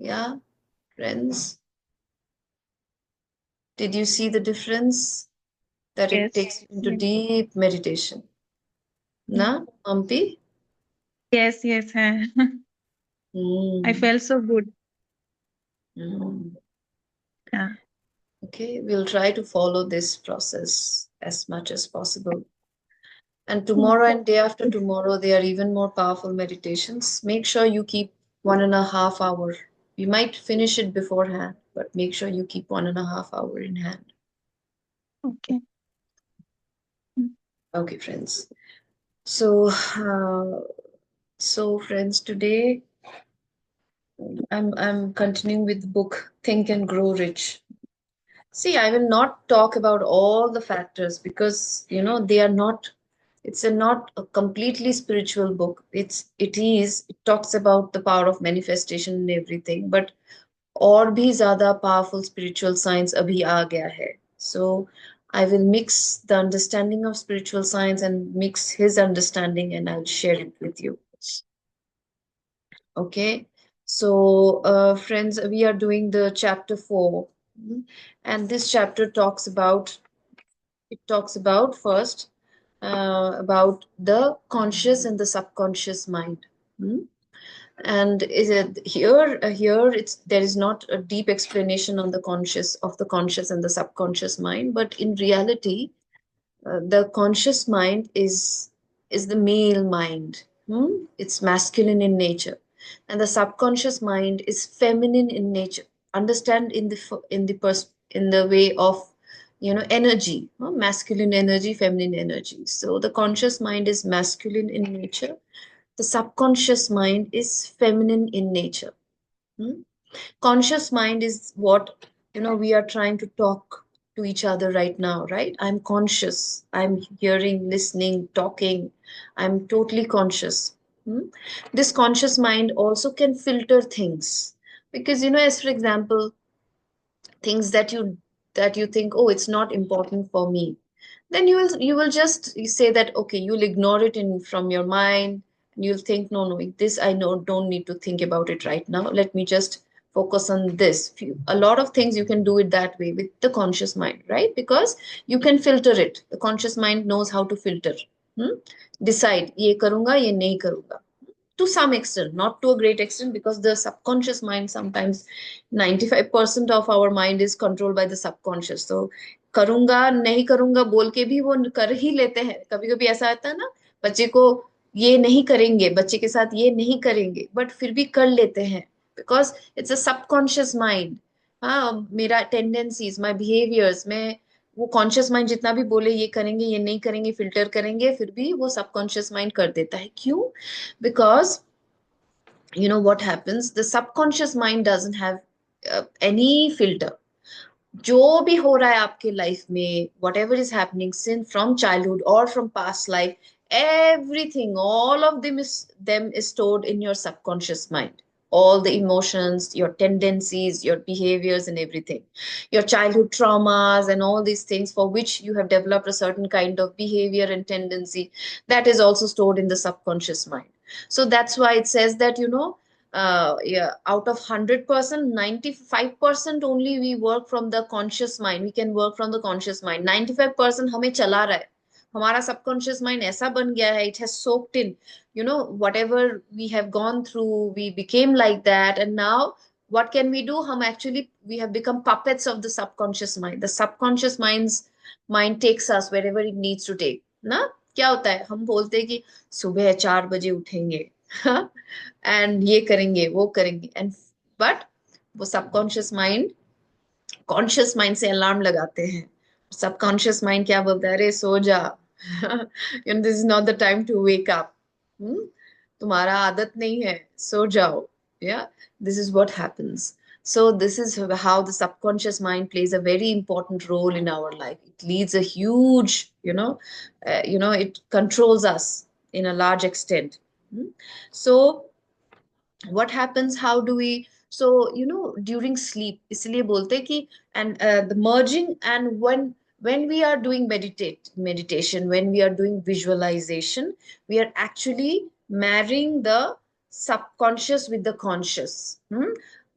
Yeah, friends, did you see the difference that it Yes. takes you into Yes. deep meditation? Na, Ampi? Yes, yes. I Mm. felt so good. Mm. Yeah. Okay, we'll try to follow this process as much as possible. And tomorrow and day after tomorrow, they are even more powerful meditations. Make sure you keep 1.5 hours. You might finish it beforehand, but make sure you keep 1.5 hours in hand. Okay. Okay, friends. So, friends, today I'm continuing with the book Think and Grow Rich. See, I will not talk about all the factors because they are not. It's not a completely spiritual book. It talks about the power of manifestation and everything, but और भी ज़्यादा powerful spiritual science अभी आ गया है. So I will mix the understanding of spiritual science and mix his understanding, and I'll share it with you. Okay. So, friends, we are doing the chapter 4. And this chapter talks about first about the conscious and the subconscious mind. Hmm? And is it here it's there is not a deep explanation on the conscious and the subconscious mind, but in reality the conscious mind is the male mind. It's masculine in nature, and the subconscious mind is feminine in nature. Understand in the way of energy, masculine energy, feminine energy. So the conscious mind is masculine in nature, the subconscious mind is feminine in nature. Hmm? Conscious mind is what we are trying to talk to each other right now, right? I'm conscious, I'm hearing, listening, talking, I'm totally conscious. Hmm? This conscious mind also can filter things, because as for example, things that you think, oh, it's not important for me, then you will just say that, okay, you'll ignore it in from your mind, and you'll think, no, no, this I know don't need to think about it right now, let me just focus on this. A lot of things you can do it that way with the conscious mind, right? Because you can filter it. The conscious mind knows how to filter. hmm? Decide, ye karunga, ye nahi karunga, to some extent, not to a great extent, because the subconscious mind sometimes 95% of our mind is controlled by the subconscious. So करूंगा नहीं करूंगा बोल के भी वो कर ही लेते हैं. कभी कभी ऐसा आता है ना, बच्चे को ये नहीं करेंगे, बच्चे के साथ ये नहीं करेंगे, बट फिर भी कर लेते हैं, because it's a subconscious mind. हाँ, मेरा टेंडेंसीज, माई बिहेवियर्स में वो कॉन्शियस माइंड जितना भी बोले ये करेंगे ये नहीं करेंगे, फिल्टर करेंगे, फिर भी वो सबकॉन्शियस माइंड कर देता है. क्यों? Because what happens, the subconscious mind doesn't have any filter. जो भी हो रहा है आपके लाइफ में, whatever is happening since from childhood or from past life, everything, all of them is stored in your subconscious mind. All the emotions, your tendencies, your behaviors, and everything, your childhood traumas and all these things for which you have developed a certain kind of behavior and tendency, that is also stored in the subconscious mind. So that's why it says that yeah, out of 100%, 95% only we work from the conscious mind. We can work from the conscious mind. 95% हमें चला रहा है. हमारा subconscious mind ऐसा बन गया है. It has soaked in, whatever we have gone through, we became like that. And now what can we do? We have become puppets of the subconscious mind. The subconscious mind takes us wherever it needs to take. ना क्या होता है, हम बोलते हैं कि सुबह 4 बजे उठेंगे एंड ये करेंगे वो करेंगे, एंड बट वो सबकॉन्शियस माइंड कॉन्शियस माइंड से अलार्म लगाते हैं. सबकॉन्शियस माइंड क्या बोलता है, अरे सो जा, this is not the time to wake up, तुम्हारा आदत नहीं है, सो जाओ. Yeah, this is what happens. So this is how the subconscious mind plays a very important role in our life. It leads a huge, it controls us in a large extent. So what happens, how do we, so during sleep, इसलिए बोलते हैं कि, and the merging, and when we are doing meditation, when we are doing visualization, we are actually marrying the subconscious with the conscious.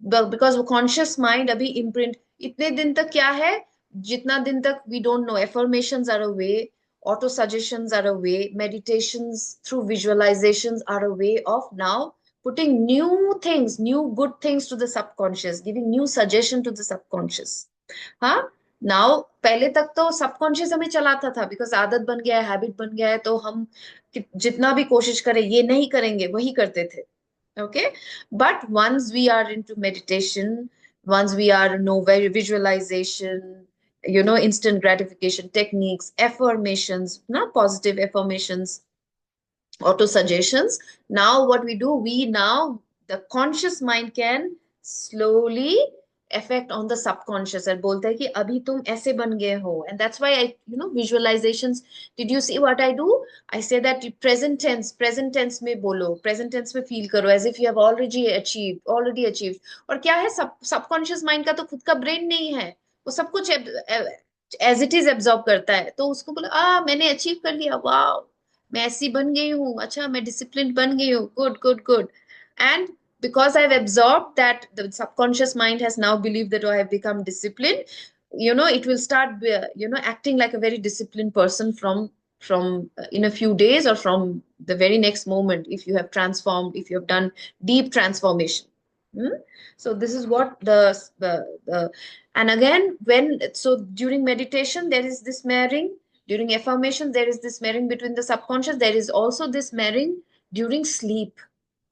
Because वो conscious mind अभी imprint इतने दिन तक क्या है, जितना दिन तक we don't know, affirmations are a way, auto suggestions are a way, meditations through visualizations are a way of now putting new things, new good things to the subconscious, giving new suggestion to the subconscious. हाँ, now पहले तक तो subconscious हमें चलाता था, because आदत बन गया है, हैबिट बन गया है, तो हम जितना भी कोशिश करें ये नहीं करेंगे वही करते थे. Okay, but once we are into meditation, once we are know very visualization, instant gratification techniques, affirmations, not positive affirmations, auto suggestions, now what we do, we now the conscious mind can slowly affect on the subconscious and बोलता है कि अभी तुम ऐसे बन गए हो. And that's why I, visualizations, did you see what I do? I say that present tense में बोलो, present tense में feel करो as if you have already achieved. और क्या है, subconscious mind का तो खुद का brain नहीं है, वो सब कुछ एज इट इज एब्जॉर्ब करता है. तो उसको बोला मैंने अचीव कर लिया, वाह, मैं ऐसी बन गई हूँ, अच्छा मैं डिसिप्लिन बन गई हूँ, good good good. And because I've absorbed that, the subconscious mind has now believed that, oh, I have become disciplined, it will start acting like a very disciplined person from in a few days, or from the very next moment, if you have transformed, if you have done deep transformation. Hmm? So this is what the and again, during meditation there is this marrying, during affirmation there is this marrying between the subconscious, there is also this marrying during sleep.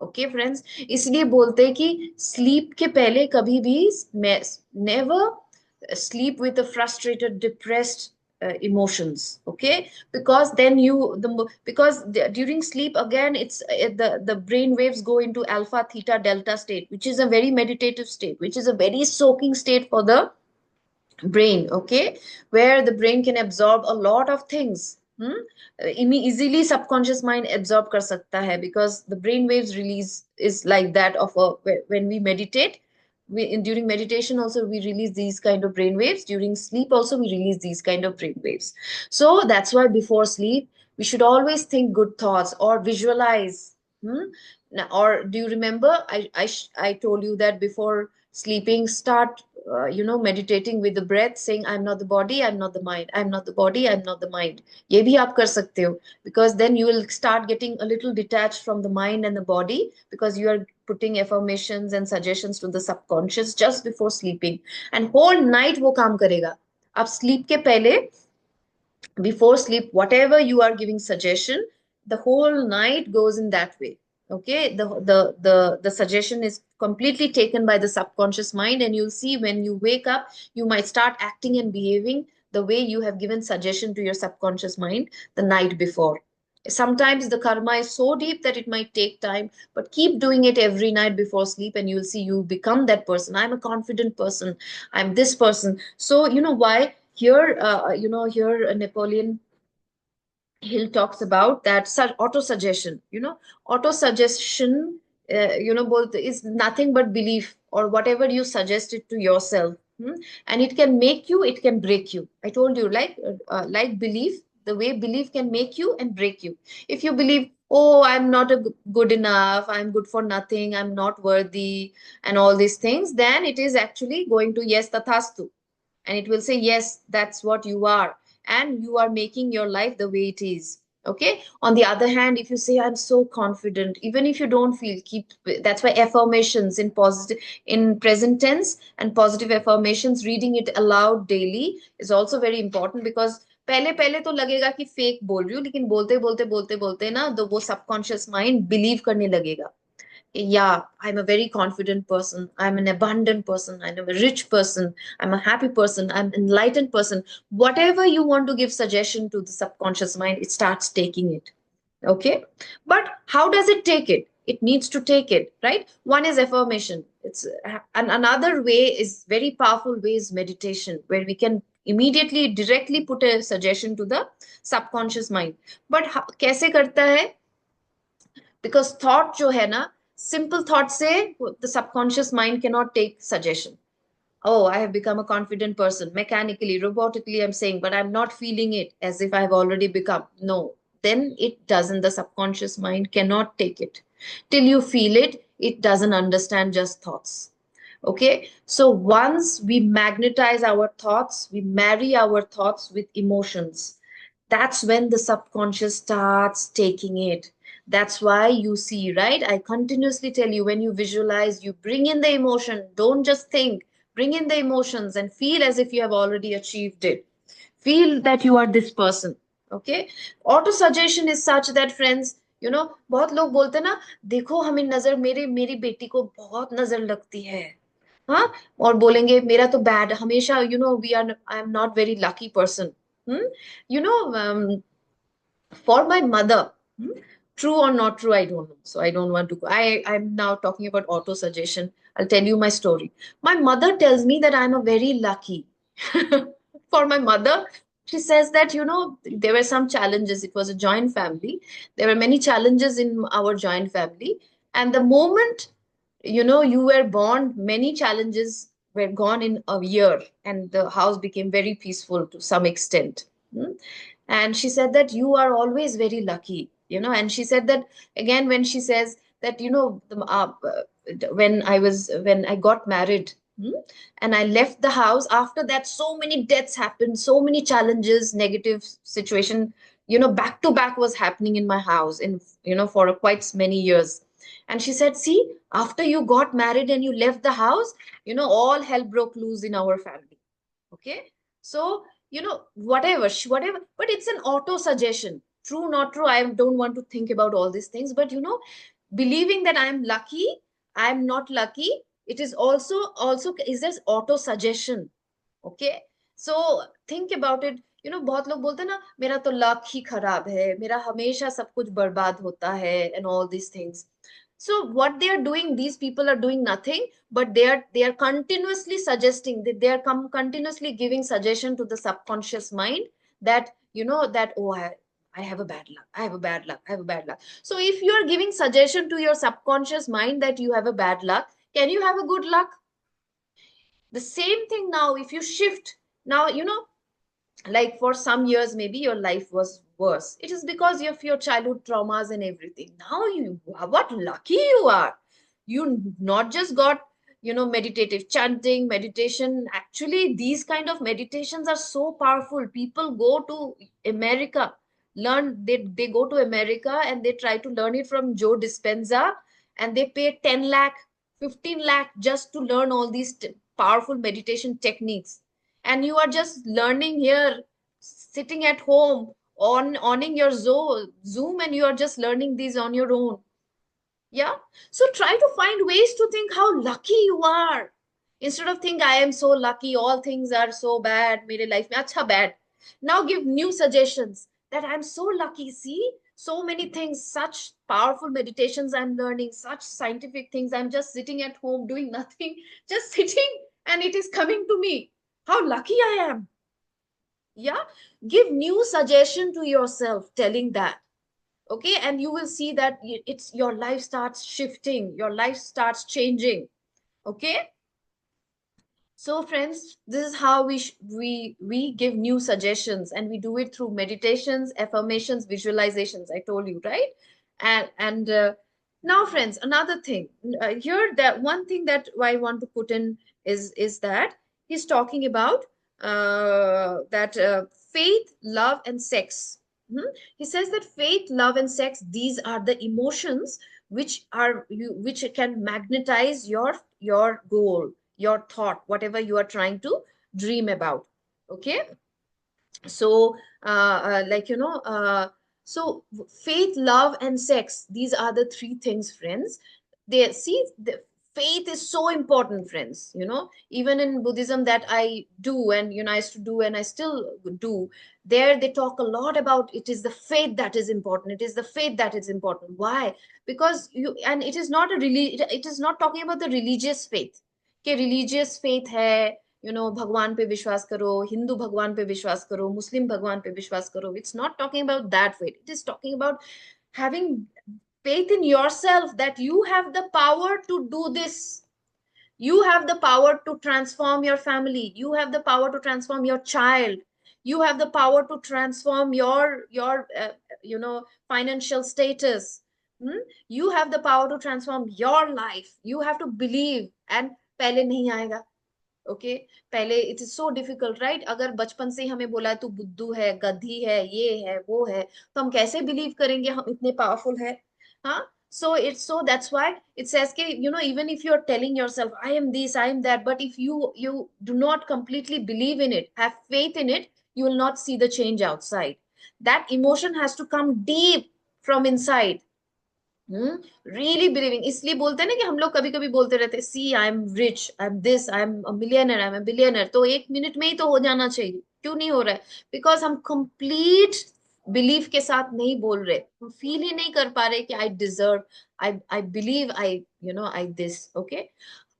Okay friends, इसलिए बोलते हैं कि sleep के पहले कभी भी never sleep with a frustrated, depressed emotions. Okay, because then during sleep again, it's the brain waves go into alpha, theta, delta state, which is a very meditative state, which is a very soaking state for the brain. Okay, where the brain can absorb a lot of things. Easily subconscious mind absorb kar sakta hai, because the brain waves release is like that of when we meditate, during meditation also we release these kind of brain waves, during sleep also we release these kind of brain waves. So that's why before sleep we should always think good thoughts or visualize. Or do you remember I told you that before sleeping, start meditating with the breath, saying, I'm not the body, I'm not the mind, I'm not the body, I'm not the mind. ये भी आप कर सकते हो, because then you will start getting a little detached from the mind and the body, because you are putting affirmations and suggestions to the subconscious just before sleeping, and whole night वो काम करेगा. आप sleep के पहले, before sleep, whatever you are giving suggestion, the whole night goes in that way. Okay, the suggestion is completely taken by the subconscious mind, and you'll see when you wake up you might start acting and behaving the way you have given suggestion to your subconscious mind the night before. Sometimes the karma is so deep that it might take time, but keep doing it every night before sleep, and you'll see you become that person. I'm a confident person, I'm this person. So you know why here, here Napoleon Hill talks about that auto suggestion. Auto suggestion, both is nothing but belief, or whatever you suggest it to yourself. And it can make you, it can break you. I told you, like belief, the way belief can make you and break you. If you believe, oh, I'm not good enough, I'm good for nothing, I'm not worthy, and all these things, then it is actually going to yes tathastu, and it will say yes, that's what you are, and you are making your life the way it is. Okay, on the other hand, if you say, I'm so confident, even if you don't feel, keep, that's why affirmations in positive, in present tense, and positive affirmations, reading it aloud daily is also very important, because पहले पहले तो लगेगा कि fake बोल रही हूँ, लेकिन बोलते बोलते बोलते बोलते ना, तो वो सबकॉन्शियस माइंड बिलीव करने लगेगा. Yeah, I'm a very confident person, I'm an abundant person, I'm a rich person, I'm a happy person, I'm an enlightened person. Whatever you want to give suggestion to the subconscious mind, it starts taking it. Okay, but how does it take it? It needs to take it, right? One is affirmation. It's and another way is very powerful way is meditation, where we can immediately directly put a suggestion to the subconscious mind. But कैसे करता है? Because thought जो है ना, simple thought से the subconscious mind cannot take suggestion. Oh, I have become a confident person. Mechanically, robotically, I'm saying, but I'm not feeling it as if I've already become. No, then it doesn't. The subconscious mind cannot take it. Till you feel it, it doesn't understand just thoughts. Okay, so once we magnetize our thoughts, we marry our thoughts with emotions. That's when the subconscious starts taking it. That's why you see, right? I continuously tell you, when you visualize, you bring in the emotion. Don't just think, bring in the emotions and feel as if you have already achieved it. Feel that you are this person. Okay, auto suggestion is such that, friends, बहुत लोग बोलते हैं ना, देखो हमें नजर, मेरे मेरी बेटी को बहुत नजर लगती है, हाँ, और बोलेंगे मेरा तो बैड हमेशा, we are, I am not very lucky person. You know for my mother, true or not true, I don't know, so I don't want to go. I'm now talking about auto suggestion. I'll tell you my story. My mother tells me that I'm a very lucky. For my mother, she says that, there were some challenges. It was a joint family. There were many challenges in our joint family, and the moment, you were born, many challenges were gone in a year, and the house became very peaceful to some extent. Hmm? And she said that you are always very lucky, and she said that again when she says that, when I got married, and I left the house after that, so many deaths happened, so many challenges, negative situation, back to back was happening in my house, in for quite many years. And she said, see, after you got married and you left the house, all hell broke loose in our family. Okay, so whatever, whatever, but it's an auto suggestion. True, not true, I don't want to think about all these things, but believing that I'm lucky, I'm not lucky, it is also is this auto suggestion. Okay, so think about it. बहुत लोग बोलते हैं ना, मेरा तो luck ही खराब है, मेरा हमेशा सब कुछ बर्बाद होता है, and all these things. So what they are doing, these people are doing nothing, but they are continuously suggesting, that they are continuously giving suggestion to the subconscious mind, that that, oh, I have a bad luck, I have a bad luck, I have a bad luck. So if you are giving suggestion to your subconscious mind that you have a bad luck, can you have a good luck? The same thing now, if you shift now, like for some years maybe your life was worse, it is because of your childhood traumas and everything. Now you, what lucky you are, you not just got meditative chanting, meditation. Actually, these kind of meditations are so powerful. People go to America, learn, they go to America and they try to learn it from Joe Dispenza, and they pay 10 lakh, 15 lakh just to learn all these powerful meditation techniques. And you are just learning here, sitting at home, owning your Zoom, and you are just learning these on your own. Yeah. So try to find ways to think how lucky you are. Instead of think I am so lucky, all things are so bad, mere life mein acha bad. Now give new suggestions that I'm so lucky. See, so many things, such powerful meditations I'm learning, such scientific things. I'm just sitting at home doing nothing, just sitting, and it is coming to me. How lucky I am. Yeah. Give new suggestion to yourself, telling that. Okay, and you will see that it's your life starts shifting, your life starts changing. Okay, so friends, this is how we give new suggestions, and we do it through meditations, affirmations, visualizations, I told you, right? And now, friends, another thing, here, that one thing that I want to put in is that he's talking about that faith, love, and sex. He says that faith, love, and sex, these are the emotions which can magnetize your goal, your thought, whatever you are trying to dream about. Okay, so like so faith, love, and sex, these are the three things, friends. They see, the faith is so important, friends. Even in Buddhism that I do, and I used to do, and I still do, there they talk a lot about, it is the faith that is important, it is the faith that is important. Why? Because and it is not a it is not talking about the religious faith, कि religious faith है, भगवान पे विश्वास करो, हिंदू भगवान पे विश्वास करो, मुस्लिम भगवान पे विश्वास करो. It's not talking about that faith. It is talking about having faith in yourself, that you have the power to do this. You have the power to transform your family, you have the power to transform your child, you have the power to transform your financial status. You have the power to transform your life. You have to believe, and पहले नहीं आएगा. Okay, पहले it is so difficult, right? अगर बचपन से ही हमें बोला है तू बुद्धू है, गधी है, ये है, वो है, तो हम कैसे बिलीव करेंगे हम इतने पावरफुल है? हाँ. So it's so that's why it says कि even if you're telling yourself I am this, I am that, but if you do not completely believe in it, have faith in it, you will not see the change outside. That emotion has to come deep from inside. Really believing. इसलिए बोलते हैं ना कि हम लोग कभी कभी बोलते रहते हैं see I am rich, I am this, I am millionaire, I am billionaire. तो 1 मिनट में ही तो हो जाना चाहिए, क्यों नहीं हो रहा है? बिकॉज हम कंप्लीट बिलीफ के साथ नहीं बोल रहे, हम फील ही नहीं कर पा रहे कि I deserve, I believe, I I this. Okay.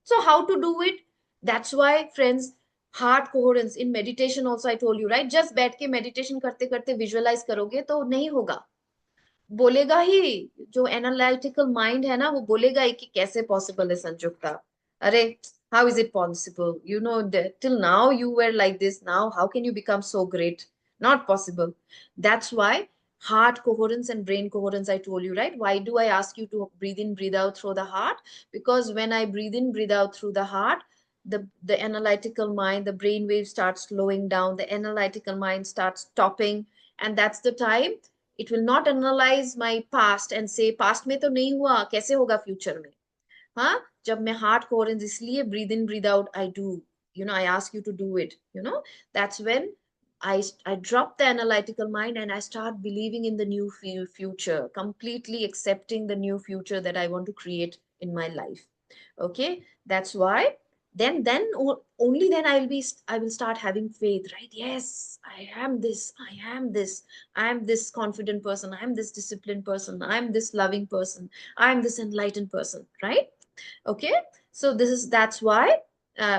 So how to do it? That's why friends, heart coherence in meditation also I told you, right? Just बैठ के मेडिटेशन करते करते विजुअलाइज करोगे तो नहीं होगा. बोलेगा ही, जो एनालिटिकल माइंड है ना, वो बोलेगा ही कि कैसे पॉसिबल है संजुक्ता. अरे, how is it possible? Till now you were like this, now how can you become so great? Not possible. That's why heart coherence and brain coherence, I told you, right? Why do I ask you to breathe in, breathe out through the heart? Because when I breathe in, breathe out through the heart, the analytical mind, the brain wave starts slowing down, the analytical mind starts stopping, and that's the time it will not analyze my past and say past में तो नहीं हुआ, कैसे होगा future में? हाँ. जब मैं हार्ट कोहेरेंस, इसलिए breathe in breathe out I do, I ask you to do it, that's when I drop the analytical mind and I start believing in the new future, completely accepting the new future that I want to create in my life. Okay. That's why only then I will start having faith, right? Yes, I am this, I am this confident person, I am this disciplined person, I am this loving person, I am this enlightened person, right? Okay. So that's why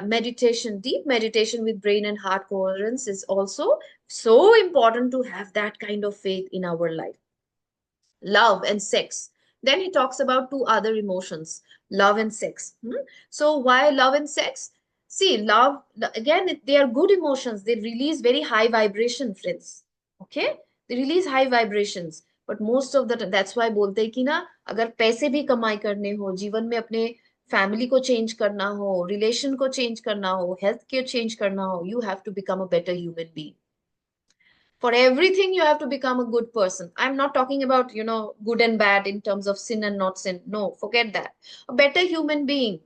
meditation, deep meditation with brain and heart coherence is also so important, to have that kind of faith in our life. Love and sex. Then he talks about two other emotions, love and sex. So why love and sex? See, love, again, they are good emotions. They release very high vibration, friends. Okay? They release high vibrations. But most of the time, that's why बोलते हैं कि ना, अगर पैसे भी कमाई करने हो, जीवन में अपने फैमिली को चेंज करना हो, रिलेशन को चेंज करना हो, हेल्थ को चेंज करना हो, you have to become a better human being. For everything you have to become a good person. I'm not talking about good and bad in terms of sin and not sin. No, forget that. A better human being,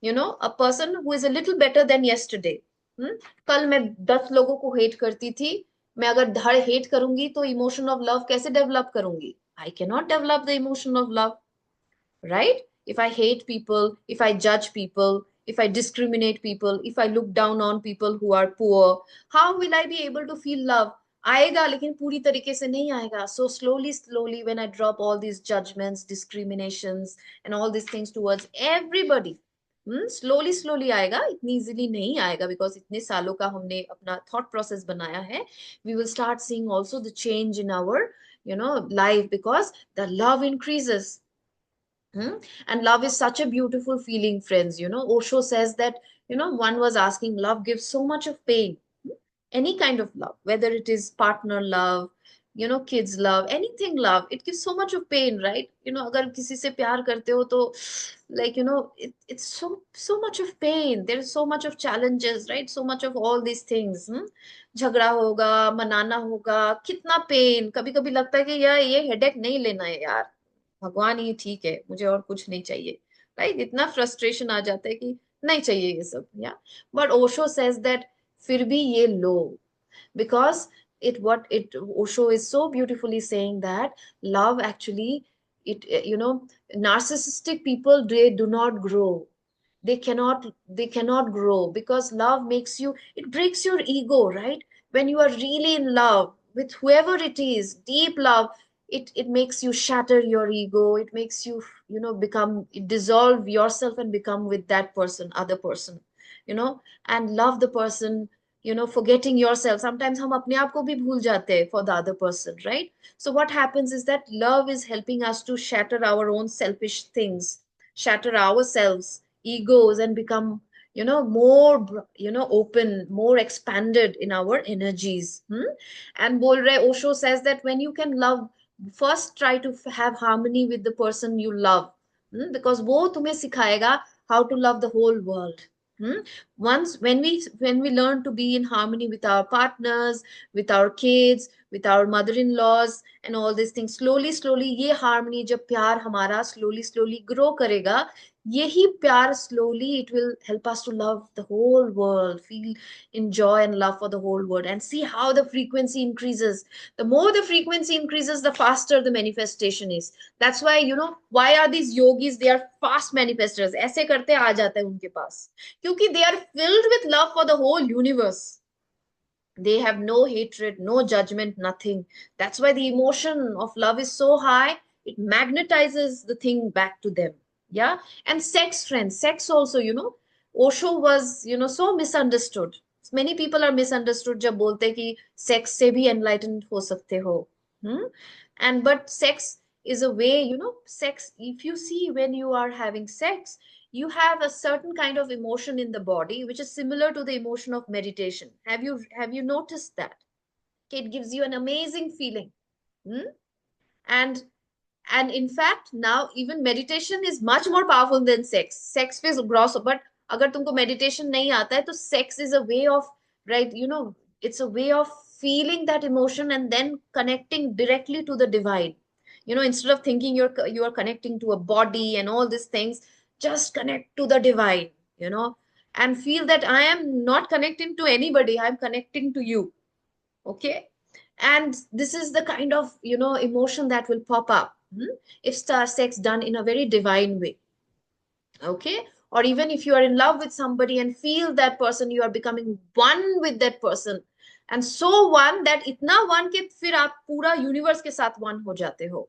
a person who is a little better than yesterday. कल मैं 10 लोगों को hate करती थी, मैं अगर धड़ hate करूंगी तो इमोशन ऑफ लव कैसे डेवलप करूंगी? I can not develop the emotion of love, right? If I hate people, if I judge people, if I discriminate people, if I look down on people who are poor, how will I be able to feel love? आएगा, लेकिन पूरी तरीके से नहीं आएगा. So slowly when I drop all these judgments, discriminations and all these things towards everybody, slowly आएगा. इतनी easily नहीं आएगा, because इतने सालों का हमने अपना thought process बनाया है. We will start seeing also the change in our life, because the love increases. And love is such a beautiful feeling, friends. Osho says that, one was asking, love gives so much of pain. Any kind of love, whether it is partner love, kids love, anything love, it gives so much of pain, right? अगर किसी से प्यार करते हो तो, like, it's so much of pain. There is so much of challenges, right? So much of all these things. झगड़ा होगा, मनाना होगा, कितना पेन. कभी कभी लगता है कि यार ये हेडेक नहीं लेना है यार, भगवान ही ठीक है, मुझे और कुछ नहीं चाहिए, राइट? इतना फ्रस्ट्रेशन आ जाता है कि नहीं चाहिए ये सब, या. बट ओशो सेज दैट फिर भी ये लो, because it Osho is so beautifully saying that love actually, it narcissistic people, they do not grow. They cannot grow, because love makes you, it breaks your ego, right? When you are really in love with whoever it is, deep love, it makes you shatter your ego. It makes you, become, dissolve yourself and become with that person, other person, and love the person, forgetting yourself. Sometimes हम अपने आप को भी भूल जाते हैं for the other person, right? So what happens is that love is helping us to shatter our own selfish things, shatter ourselves, egos, and become, more, open, more expanded in our energies. And बोल रहे, Osho says that when you can love, first try to have harmony with the person you love. because वो तुम्हें सिखाएगा how to love the whole world. Hmm? Once when we learn to be in harmony with our partners, with our kids, with our mother-in-laws and all these things, slowly slowly ये harmony जब प्यार हमारा slowly slowly grow करेगा, यही प्यार slowly it will help us to love the whole world, feel enjoy and love for the whole world, and see how the frequency increases. The more the frequency increases, the faster the manifestation is. That's why, why are these yogis, they are fast manifestors, ऐसे करते आ जाता है उनके पास, क्योंकि they are filled with love for the whole universe. They have no hatred, no judgment, nothing. That's why the emotion of love is so high, it magnetizes the thing back to them. Yeah. And sex, friends, sex also, Osho was, so misunderstood. Many people are misunderstood जब बोलते कि sex से भी enlightened हो सकते हो. Hmm? And but sex is a way, sex, if you see when you are having sex, you have a certain kind of emotion in the body which is similar to the emotion of meditation. Have you noticed that? Okay, it gives you an amazing feeling. Hmm? And in fact, now even meditation is much more powerful than sex. Sex feels gross, but अगर तुमको meditation नहीं आता है तो sex is a way of, right, it's a way of feeling that emotion and then connecting directly to the divine. Instead of thinking you are connecting to a body and all these things, just connect to the divine, and feel that I am not connecting to anybody, I'm connecting to you. Okay. And this is the kind of emotion that will pop up, if star sex done in a very divine way. Okay. Or even if you are in love with somebody and feel that person, you are becoming one with that person, and so one that itna one ke fir aap pura universe ke sath one ho jate ho.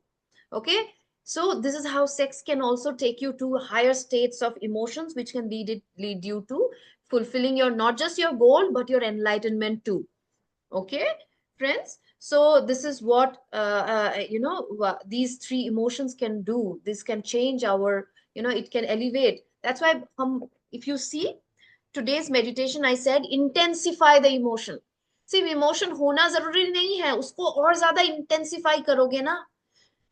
Okay. So this is how sex can also take you to higher states of emotions, which can lead you to fulfilling your, not just your goal, but your enlightenment too. Okay, friends, so this is what these three emotions can do. This can change our, it can elevate. That's why if you see today's meditation, I said intensify the emotion. See, emotion होना जरूरी नहीं है, उसको और ज्यादा intensify करोगे ना.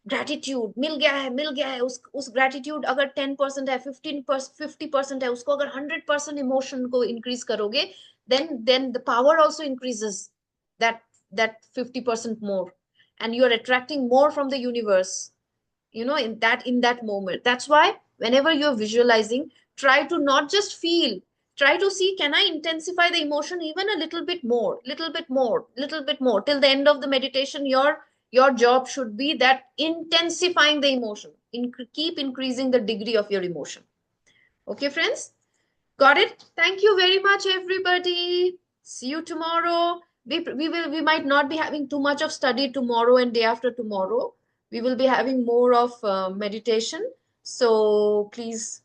Gratitude मिल गया है उस ग्रेटिट्यूड अगर 10% है, 50% है, उसको अगर 100% इमोशन को इंक्रीज करोगे, then the power also increases that that 50% more, and you are attracting more from the universe, in that moment. That's why whenever you're visualizing, try to not just feel, try to see, can I intensify the emotion even a little bit more, little bit more, little bit more, till the end of the meditation. Your job should be that intensifying the emotion, keep increasing the degree of your emotion. Okay, friends, got it? Thank you very much, everybody. See you tomorrow. We might not be having too much of study tomorrow and day after tomorrow. We will be having more of meditation. So please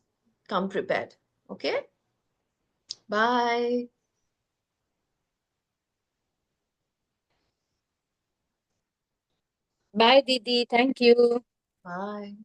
come prepared. Okay. Bye. Bye, Didi. Thank you. Bye.